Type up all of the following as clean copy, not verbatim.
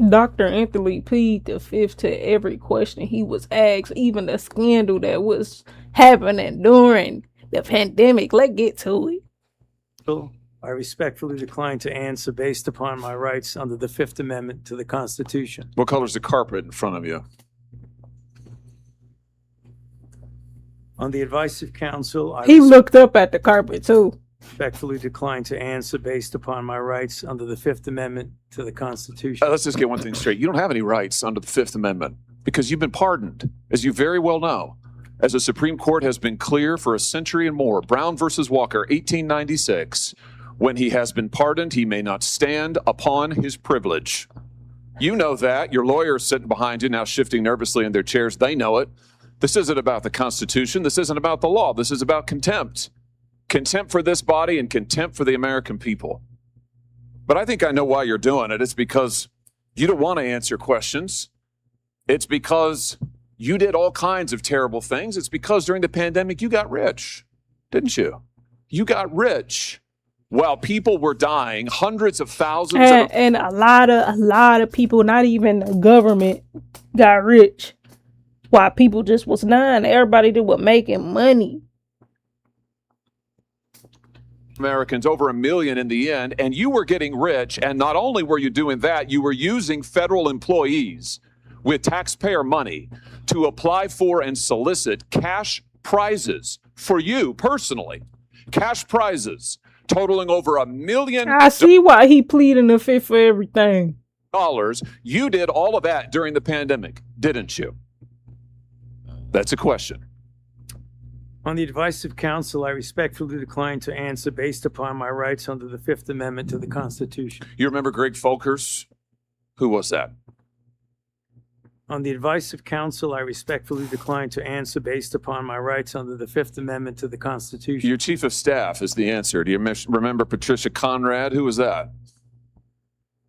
Dr. Anthony plead the fifth to every question he was asked, even the scandal that was happening during the pandemic. Let's get to it. I respectfully decline to answer based upon my rights under the Fifth Amendment to the Constitution. What color is the carpet in front of you? On the advice of counsel, He looked up at the carpet too. Respectfully decline to answer based upon my rights under the Fifth Amendment to the Constitution. Let's just get one thing straight. You don't have any rights under the Fifth Amendment because you've been pardoned, as you very well know. As the Supreme Court has been clear for a century and more, Brown versus Walker, 1896, when he has been pardoned, he may not stand upon his privilege. You know that. Your lawyer is sitting behind you now, shifting nervously in their chairs. They know it. This isn't about the Constitution. This isn't about the law. This is about contempt. Contempt for this body and contempt for the American people. But I think I know why you're doing it. It's because you don't want to answer questions. It's because you did all kinds of terrible things. It's because during the pandemic, you got rich, didn't you? You got rich while people were dying, hundreds of thousands. And a lot of people, not even the government, got rich while people just was dying. Everybody that was making money. Americans, over 1 million in the end, and you were getting rich. And not only were you doing that, you were using federal employees with taxpayer money to apply for and solicit cash prizes for you personally. Cash prizes totaling over $1 million. I see why he pleading the fifth for everything. You did all of that during the pandemic, didn't you? That's a question. On the advice of counsel, I respectfully decline to answer based upon my rights under the Fifth Amendment to the Constitution. You remember Greg Folkers? Who was that? On the advice of counsel, I respectfully decline to answer based upon my rights under the Fifth Amendment to the Constitution. Your chief of staff is the answer. Do you remember Patricia Conrad? Who was that?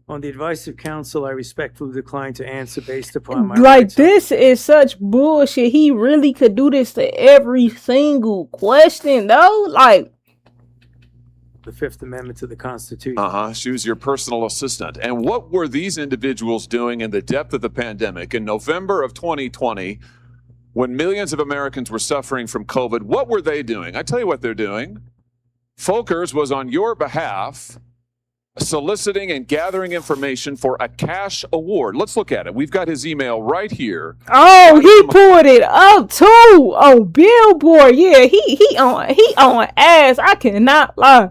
On the advice of counsel, I respectfully decline to answer based upon my rights. This is such bullshit. He really could do this to every single question, though. Like, the Fifth Amendment to the Constitution. She was your personal assistant. And what were these individuals doing in the depth of the pandemic in November of 2020 when millions of Americans were suffering from COVID? What were they doing? I tell you what they're doing. Folkers was on your behalf soliciting and gathering information for a cash award. Let's look at it. We've got his email right here. Oh, he pulled it up too on Billboard. Yeah, he on ass. I cannot lie.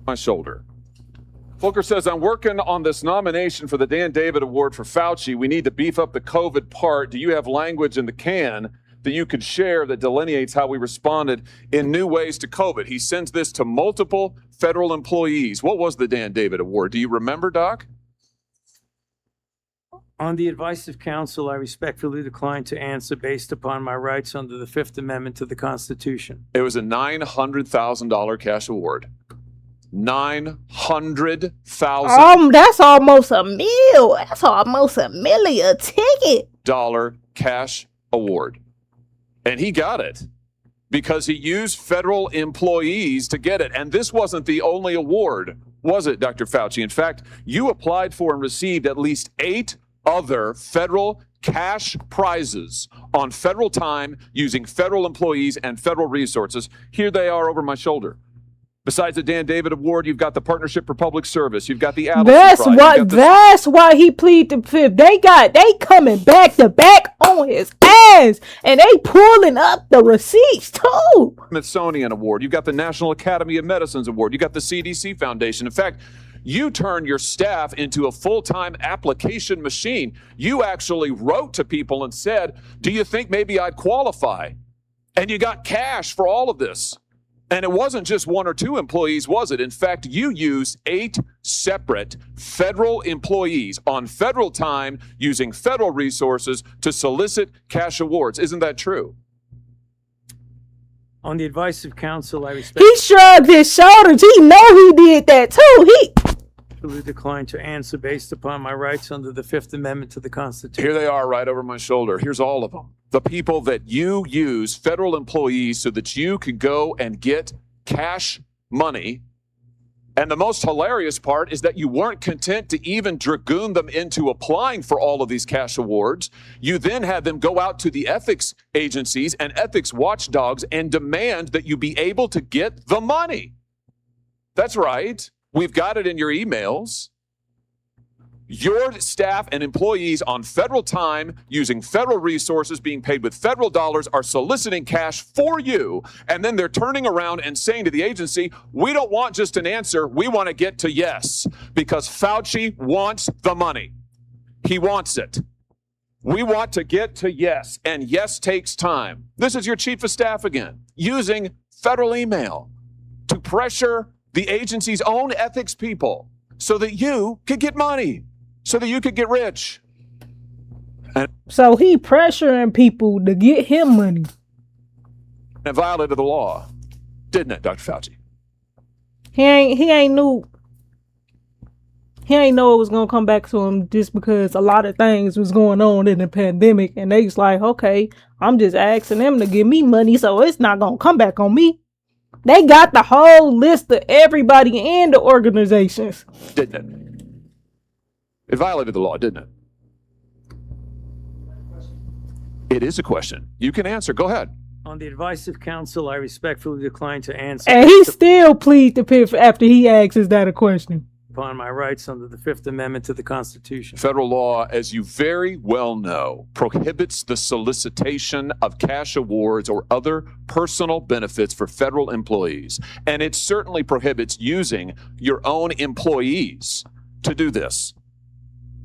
My shoulder. Volker says, I'm working on this nomination for the Dan David Award for Fauci. We need to beef up the COVID part. Do you have language in the can that you could share that delineates how we responded in new ways to COVID? He sends this to multiple federal employees. What was the Dan David Award? Do you remember, Doc? On the advice of counsel, I respectfully decline to answer based upon my rights under the Fifth Amendment to the Constitution. It was a $900,000 cash award. $900,000. That's almost a mil. That's almost $1 million a ticket. Cash award. And he got it because he used federal employees to get it. And this wasn't the only award, was it, Dr. Fauci? In fact, you applied for and received at least 8 other federal cash prizes on federal time using federal employees and federal resources. Here they are over my shoulder. Besides the Dan David Award, you've got the Partnership for Public Service. You've got the Allison Prize. That's why he pleaded the fifth. They coming back to back on his ass, and they pulling up the receipts too. Smithsonian Award. You've got the National Academy of Medicine's Award. You got the CDC Foundation. In fact, you turned your staff into a full-time application machine. You actually wrote to people and said, do you think maybe I'd qualify? And you got cash for all of this. And it wasn't just 1 or 2 employees, was it? In fact, you used 8 separate federal employees on federal time using federal resources to solicit cash awards. Isn't that true? On the advice of counsel, I respect. He shrugged his shoulders. He know he did that too. He declined to answer based upon my rights under the Fifth Amendment to the Constitution. Here they are right over my shoulder. Here's all of them. The people that you use, federal employees, so that you could go and get cash money And the most hilarious part is that you weren't content to even dragoon them into applying for all of these cash awards. You then had them go out to the ethics agencies and ethics watchdogs and demand that you be able to get the money. That's right. We've got it in your emails. Your staff and employees on federal time, using federal resources, being paid with federal dollars, are soliciting cash for you. And then they're turning around and saying to the agency, we don't want just an answer. We want to get to yes, because Fauci wants the money. He wants it. We want to get to yes, and yes takes time. This is your chief of staff again, using federal email to pressure the agency's own ethics people so that you could get money. So that you could get rich. So he pressuring people to get him money. It violated the law, didn't it, Dr. Fauci? He ain't know it was gonna come back to him just because a lot of things was going on in the pandemic, and they was like, okay, I'm just asking them to give me money, so it's not gonna come back on me. They got the whole list of everybody in the organizations. Didn't it? It violated the law, didn't it? It is a question. You can answer. Go ahead. On the advice of counsel, I respectfully decline to answer. And he still pleads the fifth after he asks that a question. Upon my rights under the Fifth Amendment to the Constitution. Federal law, as you very well know, prohibits the solicitation of cash awards or other personal benefits for federal employees. And it certainly prohibits using your own employees to do this.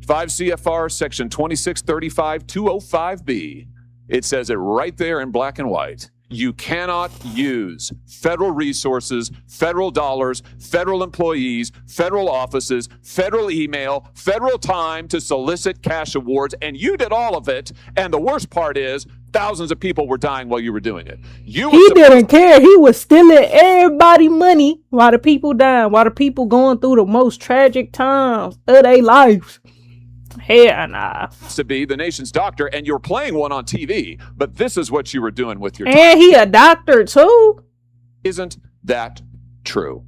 5 CFR section 2635-205B. It says it right there in black and white. You cannot use federal resources, federal dollars, federal employees, federal offices, federal email, federal time to solicit cash awards. And you did all of it. And the worst part is thousands of people were dying while you were doing it. He didn't care. He was stealing everybody money while the people dying, while the people going through the most tragic times of their lives. Hell nah. To be the nation's doctor, and you're playing one on TV, but this is what you were doing with your time. And he a doctor too. Isn't that true?